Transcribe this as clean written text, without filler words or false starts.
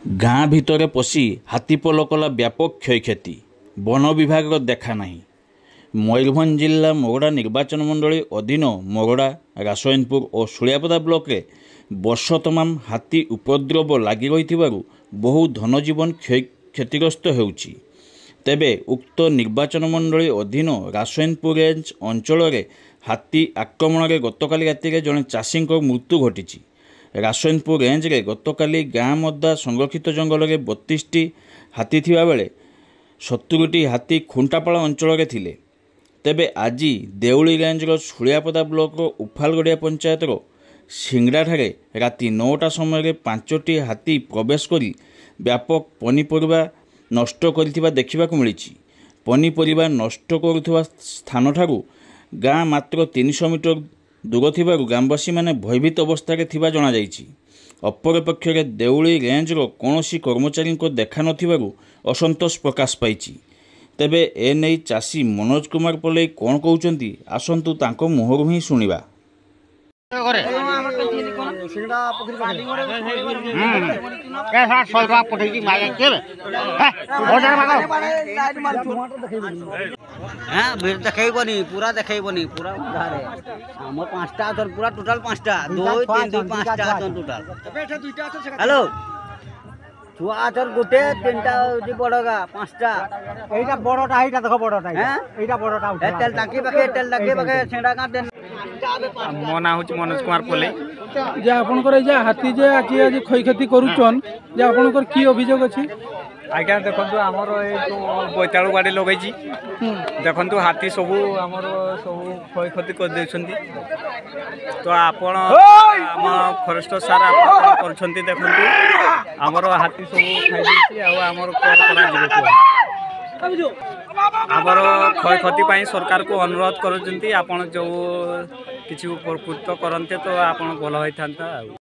ଗାଁ ଭିତରେ ପଶି ହାତୀପଲ କଲା ବ୍ୟାପକ କ୍ଷୟକ୍ଷତି। ବନ ବିଭାଗର ଦେଖା ନାହିଁ। ମୟୂରଭଞ୍ଜ ଜିଲ୍ଲା ମୋଗଡ଼ା ନିର୍ବାଚନ ମଣ୍ଡଳୀ ଅଧୀନ ମୋଗଡ଼ା, ରାସୟନପୁର ଓ ଶୁଳିଆପଦା ବ୍ଲକରେ ବର୍ଷ ତମାମ ହାତୀ ଉପଦ୍ରବ ଲାଗି ରହିଥିବାରୁ ବହୁ ଧନଜୀବନ କ୍ଷତିଗ୍ରସ୍ତ ହେଉଛି। ତେବେ ଉକ୍ତ ନିର୍ବାଚନ ମଣ୍ଡଳୀ ଅଧୀନ ରାସୟନପୁର ରେଞ୍ଜ ଅଞ୍ଚଳରେ ହାତୀ ଆକ୍ରମଣରେ ଗତକାଲି ରାତିରେ ଜଣେ ଚାଷୀଙ୍କ ମୃତ୍ୟୁ ଘଟିଛି। ରାସୟନପୁର ରେଞ୍ଜରେ ଗତକାଲି ଗାଁ ମଦା ସଂରକ୍ଷିତ ଜଙ୍ଗଲରେ 32ଟି ହାତୀ ଥିବାବେଳେ 70ଟି ହାତୀ ଖୁଣ୍ଟାପାଳ ଅଞ୍ଚଳରେ ଥିଲେ। ତେବେ ଆଜି ଦେଉଳି ରେଞ୍ଜର ଶୁଳିଆପଦା ବ୍ଲକର ଉଫାଲଗଡ଼ିଆ ପଞ୍ଚାୟତର ସିଙ୍ଗଡ଼ାଠାରେ ରାତି 9ଟା ସମୟରେ 5ଟି ହାତୀ ପ୍ରବେଶ କରି ବ୍ୟାପକ ପନିପରିବା ନଷ୍ଟ କରିଥିବା ଦେଖିବାକୁ ମିଳିଛି। ପନିପରିବା ନଷ୍ଟ କରୁଥିବା ସ୍ଥାନଠାରୁ ଗାଁ ମାତ୍ର 300 ମିଟର ଦୂର ଥିବାରୁ ଗ୍ରାମବାସୀମାନେ ଭୟଭୀତ ଅବସ୍ଥାରେ ଥିବା ଜଣାଯାଇଛି। ଅପରପକ୍ଷରେ ଦେଉଳି ରେଞ୍ଜର କୌଣସି କର୍ମଚାରୀଙ୍କ ଦେଖା ନଥିବାରୁ ଅସନ୍ତୋଷ ପ୍ରକାଶ ପାଇଛି। ତେବେ ଏନେଇ ଚାଷୀ ମନୋଜ କୁମାର ପଲେଇ କ'ଣ କହୁଛନ୍ତି, ଆସନ୍ତୁ ତାଙ୍କ ମୁହଁରୁ ହିଁ ଶୁଣିବା। देखनी पूरा देखनी पूरा आम 5टा पूरा टोटाल 5टा 2 3 2 5टा टोटाल। हेलो छुआ आथर गोटे 3टा बड़गा 5टा एटा बड़टा एटा देखो बड़टा एटा बड़टा तेल टाकी पाखे छेड़ा का मो ना हूँ मनोज कुमार पले जे आपनकर जे हाथी जे आज क्षयक्षति करूचन जे आपनकर की अभियोग अछि? आज्ञा देखो आमर बोईतालु बाड़ी लगे देखु हाथी सब आमर सब क्षयक्षति कर तो आपण आम फरेस्ट सार कर देखु आमर हाथी सब खाई आमर आमर क्षयक्षति सरकार को अनुरोध कर जो किसी उपकृत करते तो आप भल होता।